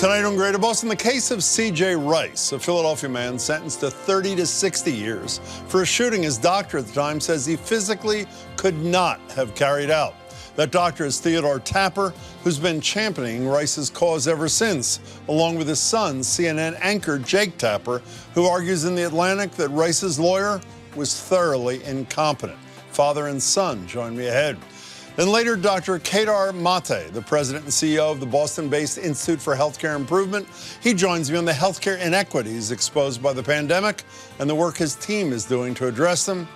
Tonight on Greater Boston, the case of C.J. Rice, a Philadelphia man sentenced to 30 to 60 years for a shooting his doctor at the time says he physically could not have carried out. That doctor is Theodore Tapper, who's been championing Rice's cause ever since, along with his son, CNN anchor Jake Tapper, who argues in The Atlantic that Rice's lawyer was thoroughly incompetent. Father and son join me ahead. Then later, Dr. Kedar Mate, the president and CEO of the Boston-based Institute for Healthcare Improvement. He joins me on the healthcare inequities exposed by the pandemic and the work his team is doing to address them.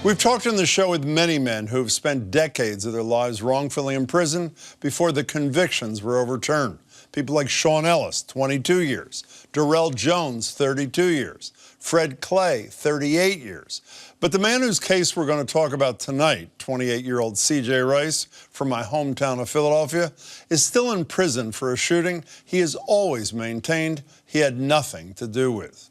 We've talked on the show with many men who have spent decades of their lives wrongfully in prison before the convictions were overturned. People like Sean Ellis, 22 years, Darrell Jones, 32 years, Fred Clay, 38 years. But the man whose case we're going to talk about tonight, 28-year-old C.J. Rice from my hometown of Philadelphia, is still in prison for a shooting he has always maintained he had nothing to do with.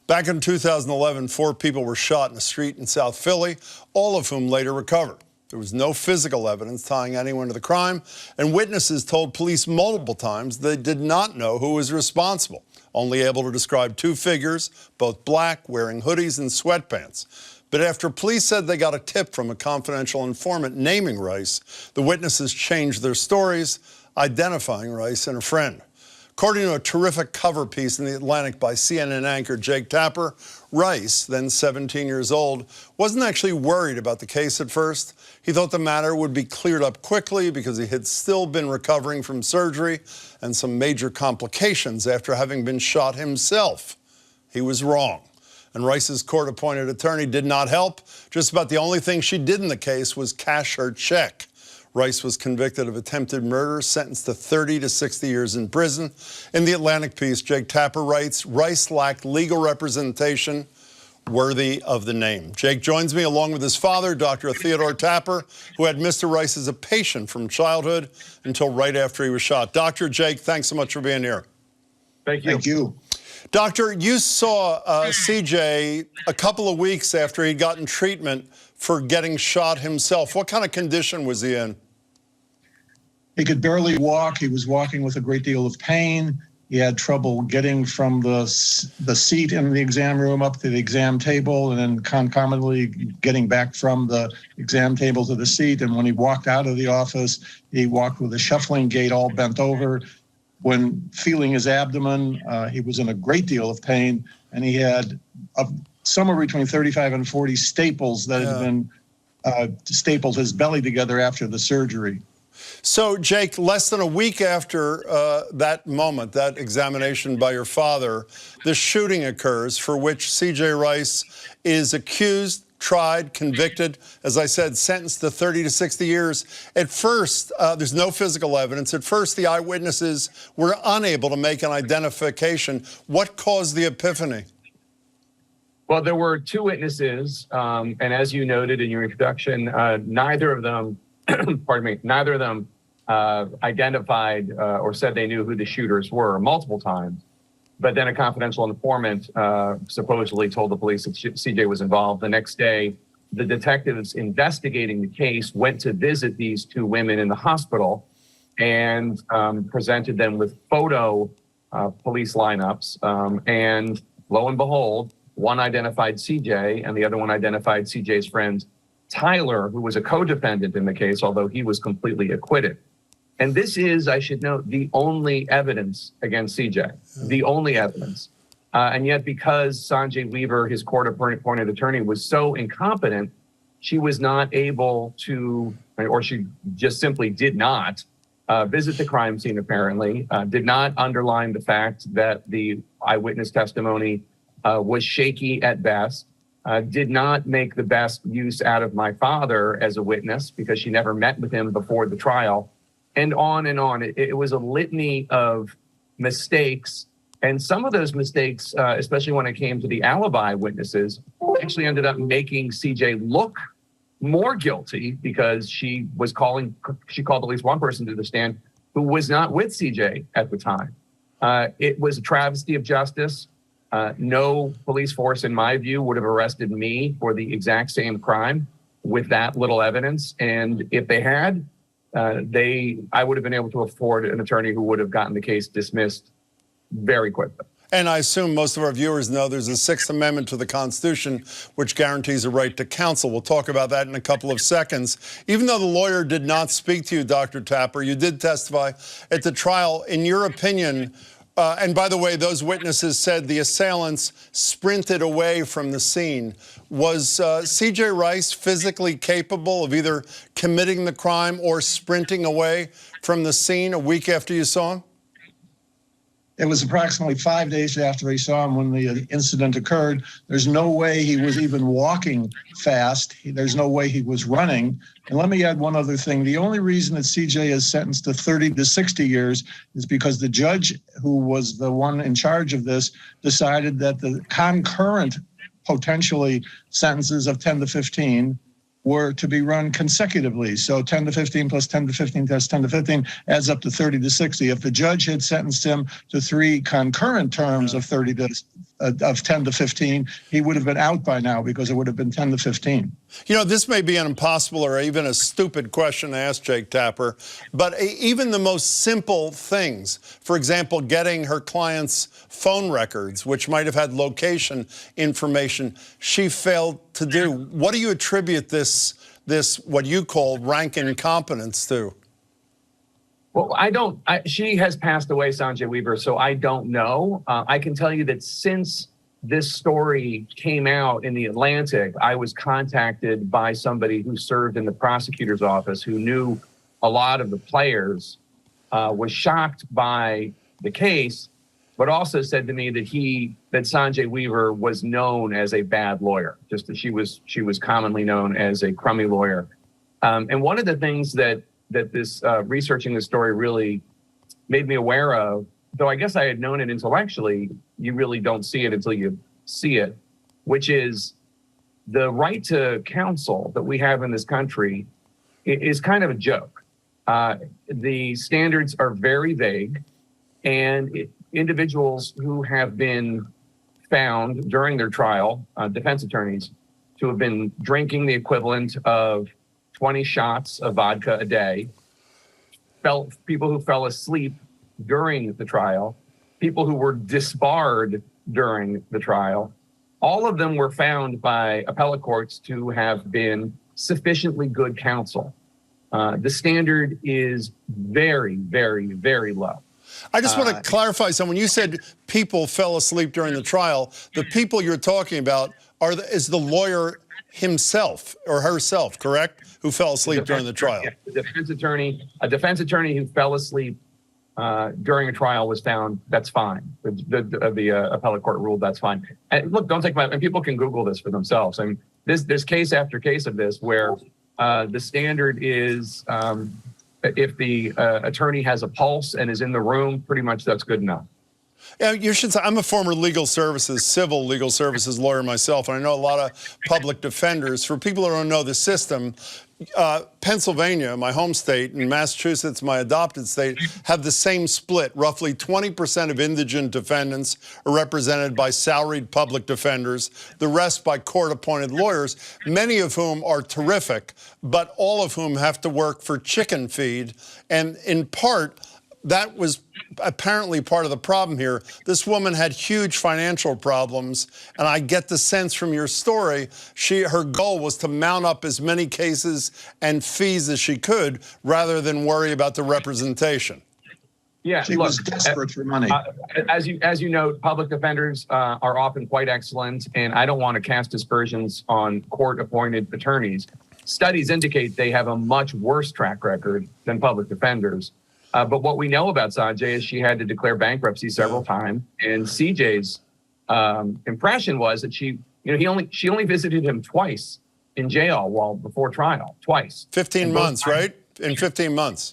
Back in 2011, 4 people were shot in a street in South Philly, all of whom later recovered. There was no physical evidence tying anyone to the crime, and witnesses told police multiple times they did not know who was responsible, only able to describe 2 figures, both black, wearing hoodies and sweatpants. But after police said they got a tip from a confidential informant naming Rice, the witnesses changed their stories, identifying Rice and a friend. According to a terrific cover piece in The Atlantic by CNN anchor Jake Tapper, Rice, then 17 years old, wasn't actually worried about the case at first. He thought the matter would be cleared up quickly because he had still been recovering from surgery and some major complications after having been shot himself. He was wrong. And Rice's court-appointed attorney did not help. Just about the only thing she did in the case was cash her check. Rice was convicted of attempted murder, sentenced to 30 to 60 years in prison. In the Atlantic piece, Jake Tapper writes, Rice lacked legal representation worthy of the name. Jake joins me along with his father, Dr. Theodore Tapper, who had Mr. Rice as a patient from childhood until right after he was shot. Dr. Jake, thanks so much for being here. Thank you. Thank you. Doctor, you saw CJ a couple of weeks after he'd gotten treatment for getting shot himself. What kind of condition was he in? He could barely walk. He was walking with a great deal of pain. He had trouble getting from the seat in the exam room up to the exam table, and then concomitantly getting back from the exam table to the seat. And when he walked out of the office, he walked with a shuffling gait, all bent over. When feeling his abdomen, he was in a great deal of pain, and he had somewhere between 35 and 40 staples that had been stapled his belly together after the surgery. So, Jake, less than a week after that moment, that examination by your father, the shooting occurs for which C.J. Rice is accused, tried, convicted, as I said, sentenced to 30 to 60 years. At first, there's no physical evidence. At first, the eyewitnesses were unable to make an identification. What caused the epiphany? Well, there were 2 witnesses, and as you noted in your introduction, neither of them, neither of them identified or said they knew who the shooters were multiple times. But then a confidential informant supposedly told the police that CJ was involved. The next day, the detectives investigating the case went to visit these 2 women in the hospital and presented them with photo police lineups. And lo and behold, one identified CJ and the other one identified CJ's friend, Tyler, who was a co-defendant in the case, although he was completely acquitted. And this is, I should note, the only evidence against CJ, the only evidence. And yet, because Sanjay Weaver, his court-appointed attorney, was so incompetent, she was not able to, or she just simply did not visit the crime scene, apparently, did not underline the fact that the eyewitness testimony was shaky at best, did not make the best use out of my father as a witness because she never met with him before the trial. And on and on. It was a litany of mistakes. And some of those mistakes, especially when it came to the alibi witnesses, actually ended up making CJ look more guilty because she called at least one person to the stand who was not with CJ at the time. It was a travesty of justice. No police force, in my view, would have arrested me for the exact same crime with that little evidence. And if they had, I would have been able to afford an attorney who would have gotten the case dismissed very quickly. And I assume most of our viewers know there's a Sixth Amendment to the Constitution which guarantees a right to counsel. We'll talk about that in a couple of seconds. Even though the lawyer did not speak to you, Dr. Tapper, you did testify at the trial. In your opinion, and by the way, those witnesses said the assailants sprinted away from the scene. Was C.J. Rice physically capable of either committing the crime or sprinting away from the scene a week after you saw him? It was approximately 5 days after he saw him when the incident occurred. There's no way he was even walking fast. There's no way he was running. And let me add one other thing. The only reason that CJ is sentenced to 30 to 60 years is because the judge, who was the one in charge of this, decided that the concurrent, potentially, sentences of 10 to 15 were to be run consecutively. So 10 to 15 plus 10 to 15 plus 10 to 15 adds up to 30 to 60. If the judge had sentenced him to 3 concurrent terms of 10 to 15, he would have been out by now because it would have been 10 to 15. You know, this may be an impossible or even a stupid question to ask Jake Tapper, but even the most simple things, for example, getting her client's phone records, which might have had location information, she failed to do. What do you attribute this what you call rank incompetence to? Well, she has passed away, Sanjay Weaver, so I don't know. I can tell you that since this story came out in the Atlantic, I was contacted by somebody who served in the prosecutor's office who knew a lot of the players, was shocked by the case, but also said to me that Sanjay Weaver was known as a bad lawyer, just that she was commonly known as a crummy lawyer. And one of the things that this researching this story really made me aware of, though I guess I had known it intellectually, you really don't see it until you see it, which is the right to counsel that we have in this country is kind of a joke. The standards are very vague, and individuals who have been found during their trial, defense attorneys, to have been drinking the equivalent of 20 shots of vodka a day, people who fell asleep during the trial, people who were disbarred during the trial, all of them were found by appellate courts to have been sufficiently good counsel. The standard is very, very, very low. I just want to clarify something. When you said people fell asleep during the trial, the people you're talking about is the lawyer himself or herself, correct? Who fell asleep during the trial? Yeah, a defense attorney who fell asleep during a trial was found. That's fine. The appellate court ruled that's fine. And look, don't take my. And people can Google this for themselves. I mean, there's case after case of this where the standard is if the attorney has a pulse and is in the room, pretty much that's good enough. Yeah, you should say, I'm a former civil legal services lawyer myself, and I know a lot of public defenders. For people who don't know the system, Pennsylvania, my home state, and Massachusetts, my adopted state, have the same split. Roughly 20% of indigent defendants are represented by salaried public defenders, the rest by court-appointed lawyers, many of whom are terrific, but all of whom have to work for chicken feed. And in part, that was apparently part of the problem here. This woman had huge financial problems, and I get the sense from your story, her goal was to mount up as many cases and fees as she could, rather than worry about the representation. Yeah, she was desperate for money. As you know, public defenders are often quite excellent, and I don't want to cast aspersions on court-appointed attorneys. Studies indicate they have a much worse track record than public defenders. But what we know about Sanjay is she had to declare bankruptcy several times, and CJ's impression was that she only visited him twice in jail before trial, twice. 15 months, right? In 15 months.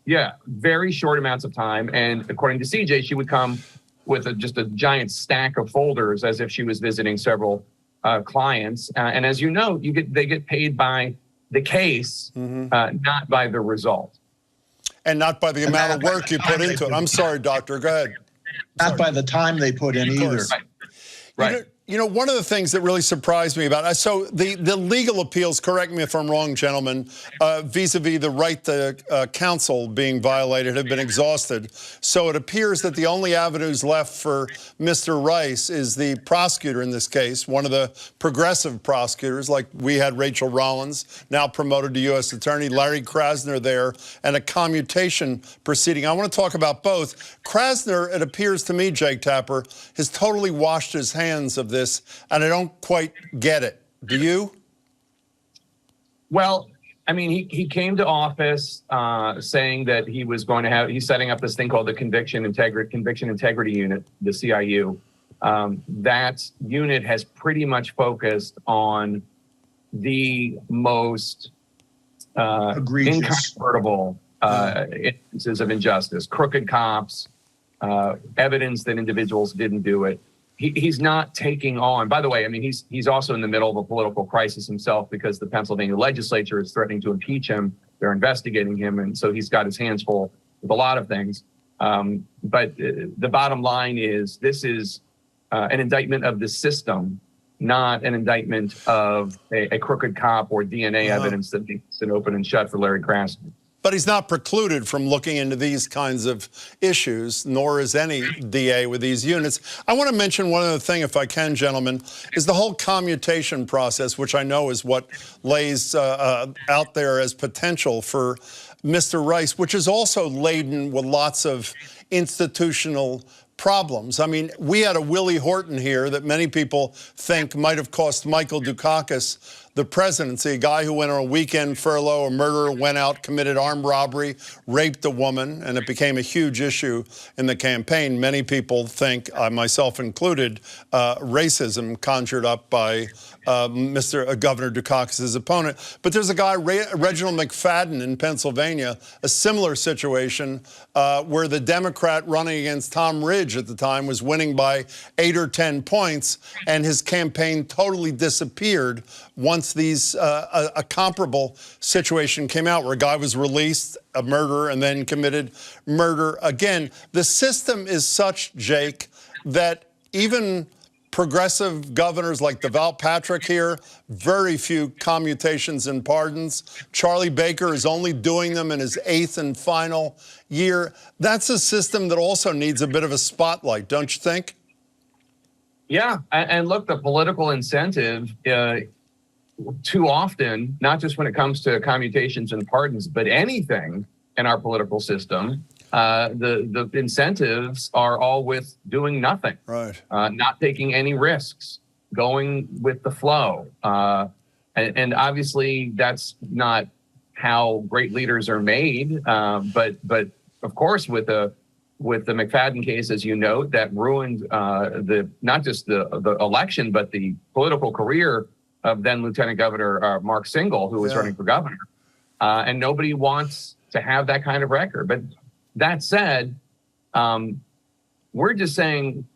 Yeah, very short amounts of time. And according to CJ, she would come with just a giant stack of folders as if she was visiting several clients. And as you know, they get paid by the case, not by the result. And not by the amount of work you put into it. I'm sorry, doctor, go ahead. Not by the time they put in either. Right. You know, one of the things that really surprised me about it, so the legal appeals, correct me if I'm wrong, gentlemen, vis-a-vis the right to counsel being violated have been exhausted. So it appears that the only avenues left for Mr. Rice is the prosecutor in this case, one of the progressive prosecutors, like we had Rachel Rollins, now promoted to U.S. Attorney, Larry Krasner there, and a commutation proceeding. I want to talk about both. Krasner, it appears to me, Jake Tapper, has totally washed his hands of this, and I don't quite get it. Do you? Well, I mean, he came to office saying that he was going to have, he's setting up this thing called the Conviction Integrity Unit, the CIU. That unit has pretty much focused on the most incontrovertible instances of injustice, crooked cops, evidence that individuals didn't do it. He's not taking on, by the way, I mean, he's also in the middle of a political crisis himself because the Pennsylvania legislature is threatening to impeach him. They're investigating him. And so he's got his hands full with a lot of things. But the bottom line is this is an indictment of the system, not an indictment of a crooked cop or DNA evidence that makes it open and shut for Larry Krasner. But he's not precluded from looking into these kinds of issues, nor is any DA with these units. I want to mention one other thing, if I can, gentlemen, is the whole commutation process, which I know is what lays out there as potential for Mr. Rice, which is also laden with lots of institutional problems. I mean, we had a Willie Horton here that many people think might have cost Michael Dukakis the presidency, a guy who went on a weekend furlough, a murderer, went out, committed armed robbery, raped a woman, and it became a huge issue in the campaign. Many people think, myself included, racism conjured up by Governor Dukakis' opponent. But there's a guy, Reginald McFadden in Pennsylvania, a similar situation where the Democrat running against Tom Ridge at the time was winning by 8 or 10 points, and his campaign totally disappeared once a comparable situation came out where a guy was released, a murderer, and then committed murder again. The system is such, Jake, that even progressive governors like Deval Patrick here, very few commutations and pardons. Charlie Baker is only doing them in his 8th and final year. That's a system that also needs a bit of a spotlight, don't you think? Yeah, and look, the political incentive too often, not just when it comes to commutations and pardons, but anything in our political system, the incentives are all with doing nothing, right? Not taking any risks, going with the flow. And obviously that's not how great leaders are made. But of course, with the McFadden case, as you note, that ruined not just the election, but the political career of then Lieutenant Governor Mark Singal, who was running for governor. And nobody wants to have that kind of record. But that said, we're just saying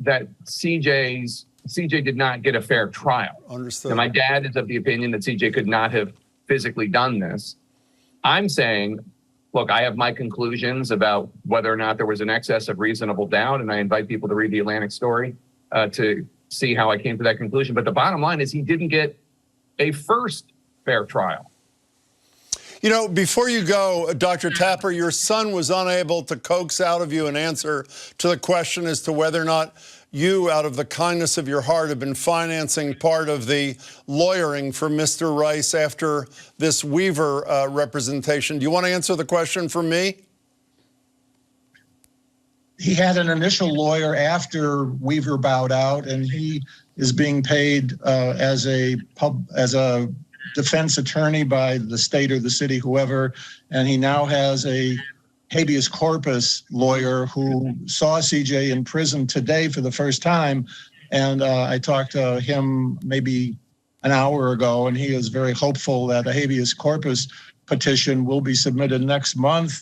that CJ did not get a fair trial. Understood. And my dad is of the opinion that CJ could not have physically done this. I'm saying, look, I have my conclusions about whether or not there was an excess of reasonable doubt, and I invite people to read the Atlantic story to see how I came to that conclusion. But the bottom line is he didn't get a first fair trial. You know, before you go, Dr. Tapper, your son was unable to coax out of you an answer to the question as to whether or not you, out of the kindness of your heart, have been financing part of the lawyering for Mr. Rice after this Weaver representation. Do you want to answer the question for me? He had an initial lawyer after Weaver bowed out, and he is being paid as a defense attorney by the state or the city, whoever. And he now has a habeas corpus lawyer who saw CJ in prison today for the first time. And I talked to him maybe an hour ago, and he is very hopeful that a habeas corpus petition will be submitted next month.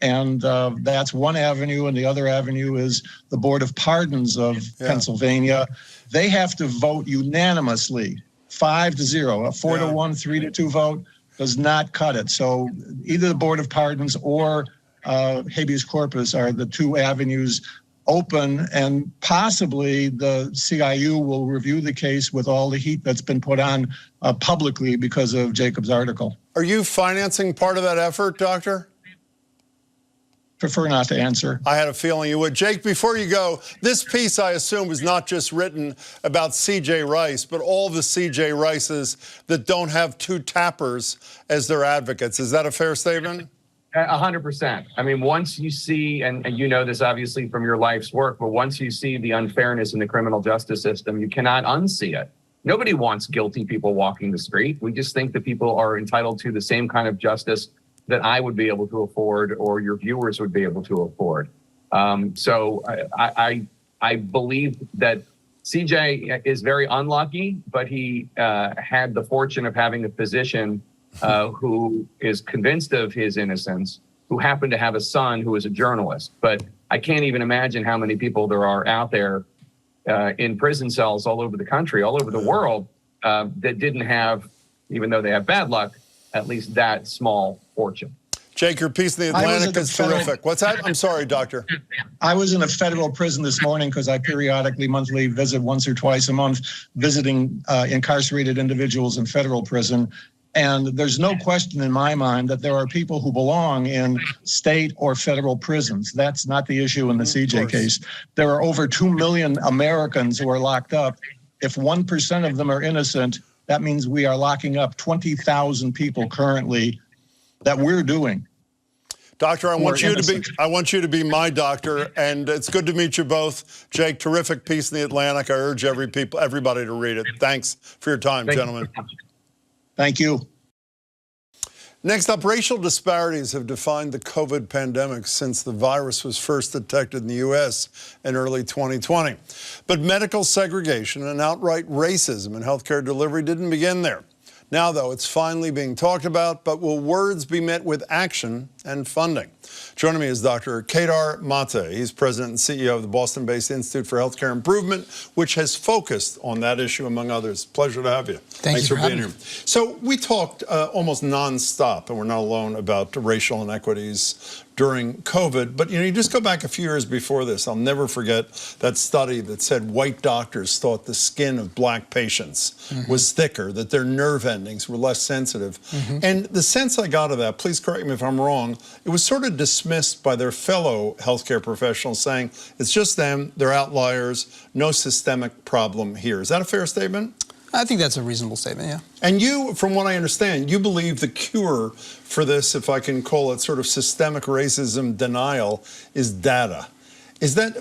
And that's one avenue. And the other avenue is the Board of Pardons of Pennsylvania. They have to vote unanimously, 5-0. A 4-1, 3-2 vote does not cut it. So either the Board of Pardons or habeas corpus are the two avenues open, and possibly the CIU will review the case with all the heat that's been put on publicly because of Jacob's article. Are you financing part of that effort, Doctor? Prefer not to answer. I had a feeling you would. Jake, before you go, this piece, I assume, was not just written about C.J. Rice, but all the C.J. Rices that don't have two Tappers as their advocates. Is that a fair statement? 100%. I mean, once you see, and you know this obviously from your life's work, but once you see the unfairness in the criminal justice system, you cannot unsee it. Nobody wants guilty people walking the street. We just think that people are entitled to the same kind of justice that I would be able to afford or your viewers would be able to afford. So I believe that CJ is very unlucky, but he had the fortune of having a physician who is convinced of his innocence, who happened to have a son who is a journalist. But I can't even imagine how many people there are out there in prison cells all over the country, all over the world, that didn't have, even though they have bad luck, at least that small fortune. Jake, your piece in the Atlantic is terrific. What's that? I'm sorry, Doctor. I was in a federal prison this morning because I periodically, monthly visit once or twice a month, visiting incarcerated individuals in federal prison. And there's no question in my mind that there are people who belong in state or federal prisons. That's not the issue in the CJ case. There are over 2 million Americans who are locked up. If 1% of them are innocent, that means we are locking up 20,000 people currently that we're doing. Doctor, I want you to be my doctor, and it's good to meet you both. Jake, terrific piece in the Atlantic. I urge everybody to read it. Thanks for your time, gentlemen. Thank you. Next up, racial disparities have defined the COVID pandemic since the virus was first detected in the U.S. in early 2020. But medical segregation and outright racism in healthcare delivery didn't begin there. Now, though, it's finally being talked about, but will words be met with action and funding? Joining me is Dr. Kedar Mate. He's president and CEO of the Boston-based Institute for Healthcare Improvement, which has focused on that issue, among others. Pleasure to have you. Thanks for being here. So we talked almost nonstop, and we're not alone, about racial inequities during COVID. But, you just go back a few years before this. I'll never forget that study that said white doctors thought the skin of black patients was thicker, that their nerve endings were less sensitive. And the sense I got of that, please correct me if I'm wrong, it was sort of dismissed by their fellow healthcare professionals, saying it's just them, they're outliers, no systemic problem here. Is that a fair statement? I think that's a reasonable statement, yeah. And you, from what I understand, you believe the cure for this, if I can call it sort of systemic racism denial, is data. Is that,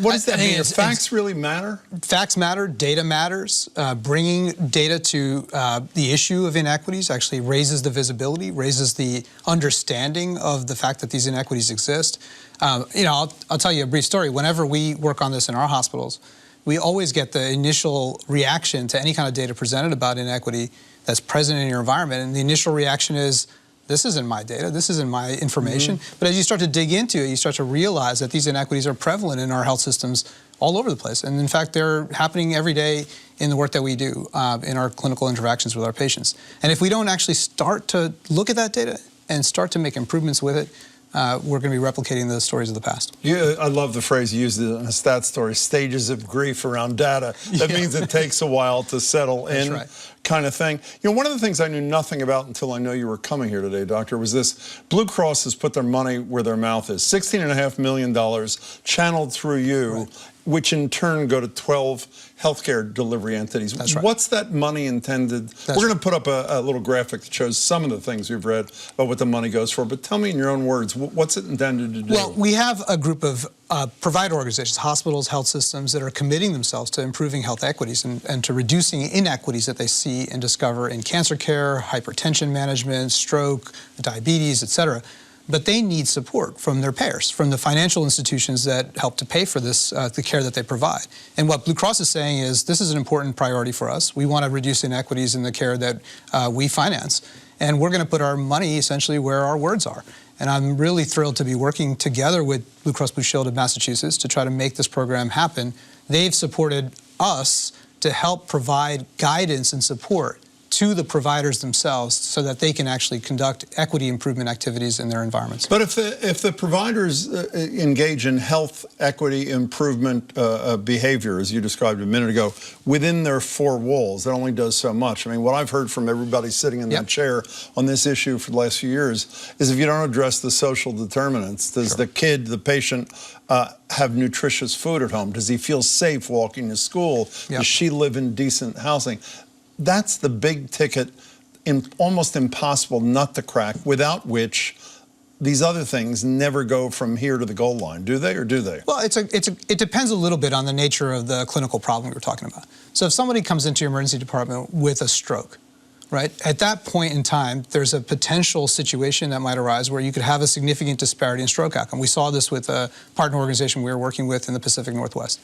what does that mean? Do facts really matter? Facts matter, data matters. Bringing data to the issue of inequities actually raises the visibility, raises the understanding of the fact that these inequities exist. I'll tell you a brief story. Whenever we work on this in our hospitals, we always get the initial reaction to any kind of data presented about inequity that's present in your environment. And the initial reaction is, this isn't my data, this isn't my information. But as you start to dig into it, you start to realize that these inequities are prevalent in our health systems all over the place. And in fact, they're happening every day in the work that we do in our clinical interactions with our patients. And if we don't actually start to look at that data and start to make improvements with it, we're going to be replicating the stories of the past. Yeah, I love the phrase you used in a stat story, stages of grief around data. That means it takes a while to settle in, kind of thing. One of the things I knew nothing about until I know you were coming here today, Doctor, was this. Blue Cross has put their money where their mouth is. $16.5 million channeled through you, which in turn go to 12 healthcare delivery entities. That's right. What's that money intended? We're going to put up a little graphic that shows some of the things we've read about what the money goes for, but tell me in your own words, what's it intended to do? Well, we have a group of provider organizations, hospitals, health systems that are committing themselves to improving health equities and to reducing inequities that they see and discover in cancer care, hypertension management, stroke, diabetes, et cetera. But they need support from their payers, from the financial institutions that help to pay for this, the care that they provide. And what Blue Cross is saying is, this is an important priority for us. We want to reduce inequities in the care that we finance. And we're going to put our money essentially where our words are. And I'm really thrilled to be working together with Blue Cross Blue Shield of Massachusetts to try to make this program happen. They've supported us to help provide guidance and support to the providers themselves so that they can actually conduct equity improvement activities in their environments. But if the providers engage in health equity improvement behavior, as you described a minute ago, within their four walls, that only does so much. I mean, what I've heard from everybody sitting in that chair on this issue for the last few years is if you don't address the social determinants, does the kid, the patient, have nutritious food at home? Does he feel safe walking to school? Does she live in decent housing? That's the big ticket, almost impossible nut to crack, without which these other things never go from here to the goal line, do they, or do they? Well, it depends a little bit on the nature of the clinical problem you're talking about. So if somebody comes into your emergency department with a stroke, right, at that point in time, there's a potential situation that might arise where you could have a significant disparity in stroke outcome. We saw this with a partner organization we were working with in the Pacific Northwest.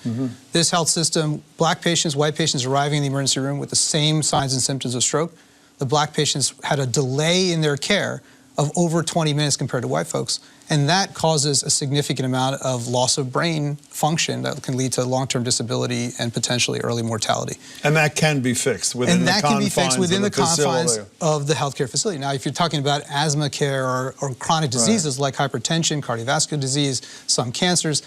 This health system, black patients, white patients arriving in the emergency room with the same signs and symptoms of stroke. The black patients had a delay in their care of over 20 minutes compared to white folks. And that causes a significant amount of loss of brain function that can lead to long-term disability and potentially early mortality. And that can be fixed within the confines of the facility. And that can be fixed within the confines of the healthcare facility. Now, if you're talking about asthma care or chronic diseases like hypertension, cardiovascular disease, some cancers,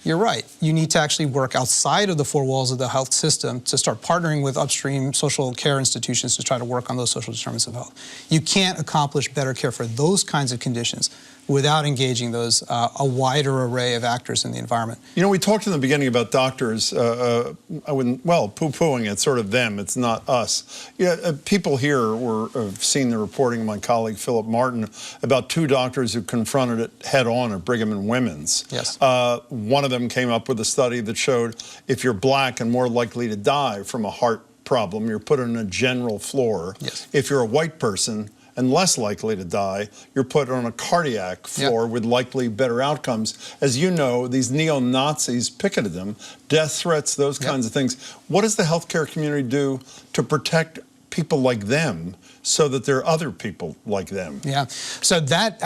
you're right. You need to actually work outside of the four walls of the health system to start partnering with upstream social care institutions to try to work on those social determinants of health. You can't accomplish better care for those kinds of conditions without engaging those a wider array of actors in the environment. You know, we talked in the beginning about doctors, I wouldn't, well, poo-pooing it, sort of them, it's not us. Yeah, people here have seen the reporting of my colleague Philip Martin about two doctors who confronted it head-on at Brigham and Women's. Yes. One of them came up with a study that showed if you're black and more likely to die from a heart problem, you're put on a general floor. Yes. If you're a white person and less likely to die, you're put on a cardiac floor with likely better outcomes. As you know, these neo-Nazis picketed them, death threats, those kinds of things. What does the healthcare community do to protect people like them so that there are other people like them? Yeah, so that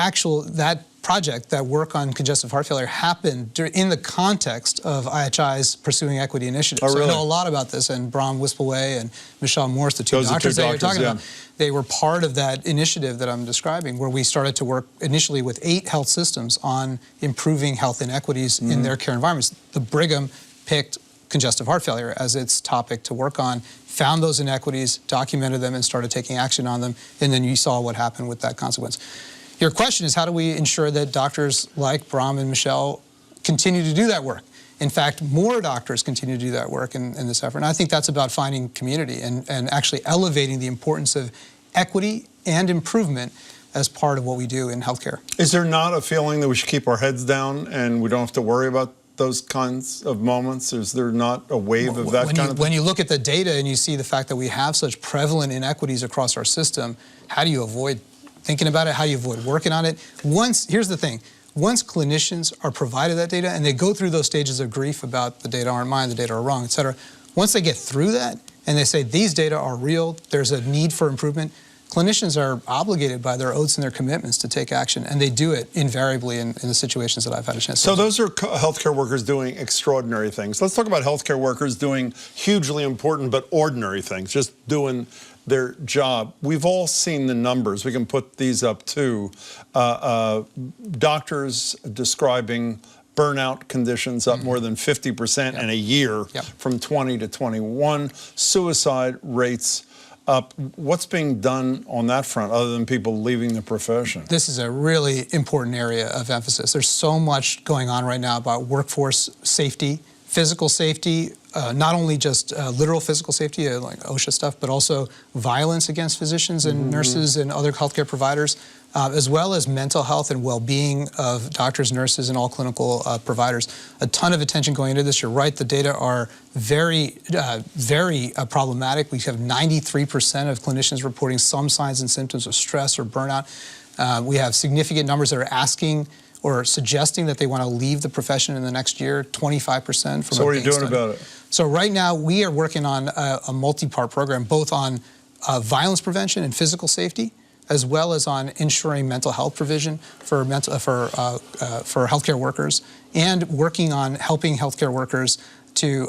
project, that work on congestive heart failure, happened in the context of IHI's Pursuing Equity initiative. Oh, really? So I know a lot about this, and Bram Wispelwey and Michelle Morse, the two doctors that you're talking about, they were part of that initiative that I'm describing, where we started to work initially with 8 health systems on improving health inequities in their care environments. The Brigham picked congestive heart failure as its topic to work on, found those inequities, documented them, and started taking action on them, and then you saw what happened with that consequence. Your question is, how do we ensure that doctors like Bram and Michelle continue to do that work? In fact, more doctors continue to do that work in this effort. And I think that's about finding community and actually elevating the importance of equity and improvement as part of what we do in healthcare. Is there not a feeling that we should keep our heads down and we don't have to worry about those kinds of moments? Is there not a wave of that kind of thing? When you look at the data and you see the fact that we have such prevalent inequities across our system, how do you avoid thinking about it? How do you avoid working on it? Here's the thing. Once clinicians are provided that data and they go through those stages of grief about the data aren't mine, the data are wrong, et cetera, once they get through that and they say these data are real, there's a need for improvement, clinicians are obligated by their oaths and their commitments to take action, and they do it invariably in the situations that I've had a chance to. So those are healthcare workers doing extraordinary things. Let's talk about healthcare workers doing hugely important but ordinary things, just doing their job. We've all seen the numbers. We can put these up too. Doctors describing burnout conditions up more than 50% in a year from 20 to 21. Suicide rates up. What's being done on that front other than people leaving the profession? This is a really important area of emphasis. There's so much going on right now about workforce safety, physical safety, not only just literal physical safety, like OSHA stuff, but also violence against physicians and nurses and other healthcare providers, as well as mental health and well-being of doctors, nurses, and all clinical providers. A ton of attention going into this. You're right, the data are very problematic. We have 93% of clinicians reporting some signs and symptoms of stress or burnout. We have significant numbers that are asking or suggesting that they want to leave the profession in the next year, 25%. So what are you doing about it? So right now we are working on a multi-part program, both on violence prevention and physical safety, as well as on ensuring mental health provision for healthcare workers, and working on helping healthcare workers to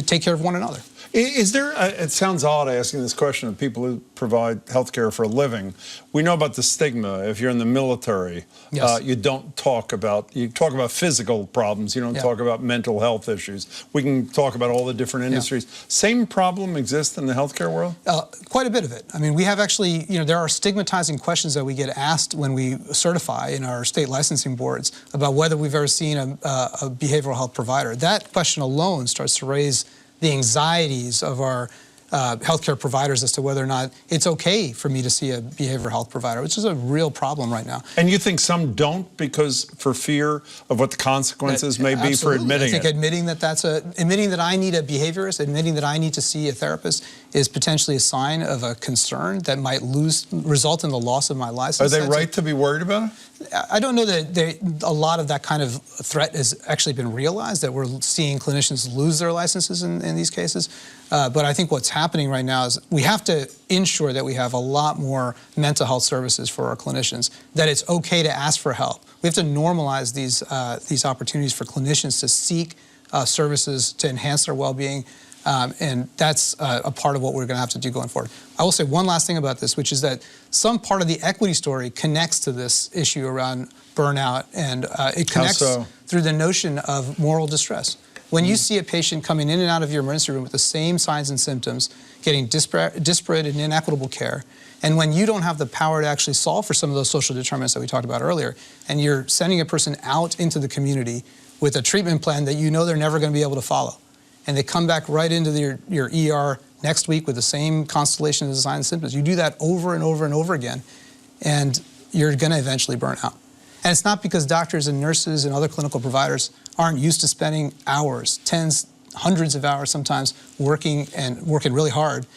take care of one another. Is there, it sounds odd asking this question of people who provide healthcare for a living. We know about the stigma. If you're in the military, Yes. you talk about physical problems. You don't talk about mental health issues. We can talk about all the different industries. Same problem exists in the healthcare world? Quite a bit of it. I mean, we have actually, there are stigmatizing questions that we get asked when we certify in our state licensing boards about whether we've ever seen a behavioral health provider. That question alone starts to raise the anxieties of our healthcare providers as to whether or not it's okay for me to see a behavioral health provider, which is a real problem right now. And you think some don't because for fear of what the consequences may be for admitting it? I think admitting that I need a behaviorist, admitting that I need to see a therapist is potentially a sign of a concern that might result in the loss of my license. Are they right to be worried about it? I don't know that a lot of that kind of threat has actually been realized, that we're seeing clinicians lose their licenses in these cases. But I think what's happening right now is we have to ensure that we have a lot more mental health services for our clinicians, that it's okay to ask for help. We have to normalize these opportunities for clinicians to seek services to enhance their well-being. And that's a part of what we're going to have to do going forward. I will say one last thing about this, which is that some part of the equity story connects to this issue around burnout, and it connects through the notion of moral distress. When you see a patient coming in and out of your emergency room with the same signs and symptoms, getting disparate and inequitable care, and when you don't have the power to actually solve for some of those social determinants that we talked about earlier, and you're sending a person out into the community with a treatment plan that you know they're never going to be able to follow, and they come back right into your ER next week with the same constellation of signs and symptoms. You do that over and over and over again, and you're going to eventually burn out. And it's not because doctors and nurses and other clinical providers aren't used to spending hours, tens, hundreds of hours sometimes, working really hard.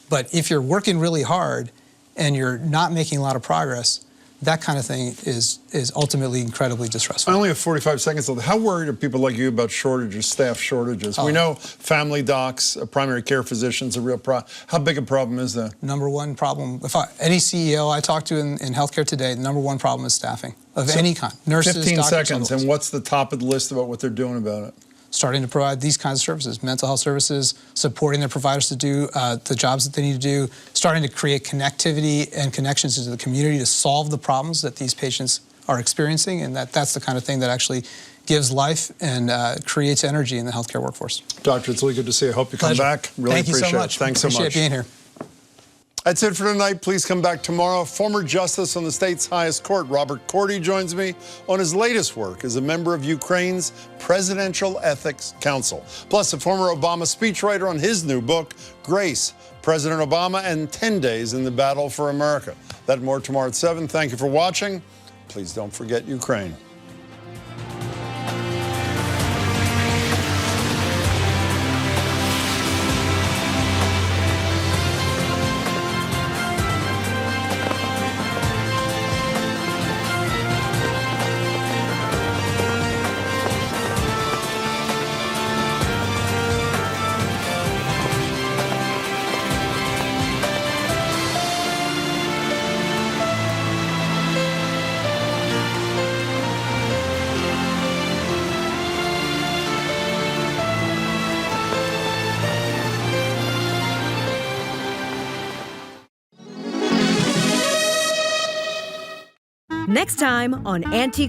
But if you're working really hard and you're not making a lot of progress, that kind of thing is ultimately incredibly distressful. I only have 45 seconds left. How worried are people like you about shortages, staff shortages? We know family docs, primary care physicians, a real problem. How big a problem is that? Number one problem, any CEO I talk to in healthcare today, the number one problem is staffing of any kind. Nurses, 15 doctors, seconds, and what's the top of the list about what they're doing about it? Starting to provide these kinds of services, mental health services, supporting their providers to do the jobs that they need to do, starting to create connectivity and connections into the community to solve the problems that these patients are experiencing, and that's the kind of thing that actually gives life and creates energy in the healthcare workforce. Doctor, it's really good to see you. I hope you come back. Really Thank you appreciate so much. it. Thanks so much. Appreciate being here. That's it for tonight. Please come back tomorrow. Former justice on the state's highest court, Robert Cordy, joins me on his latest work as a member of Ukraine's Presidential Ethics Council. Plus, a former Obama speechwriter on his new book, Grace, President Obama and 10 Days in the Battle for America. That and more tomorrow at 7. Thank you for watching. Please don't forget Ukraine. Next time on Antique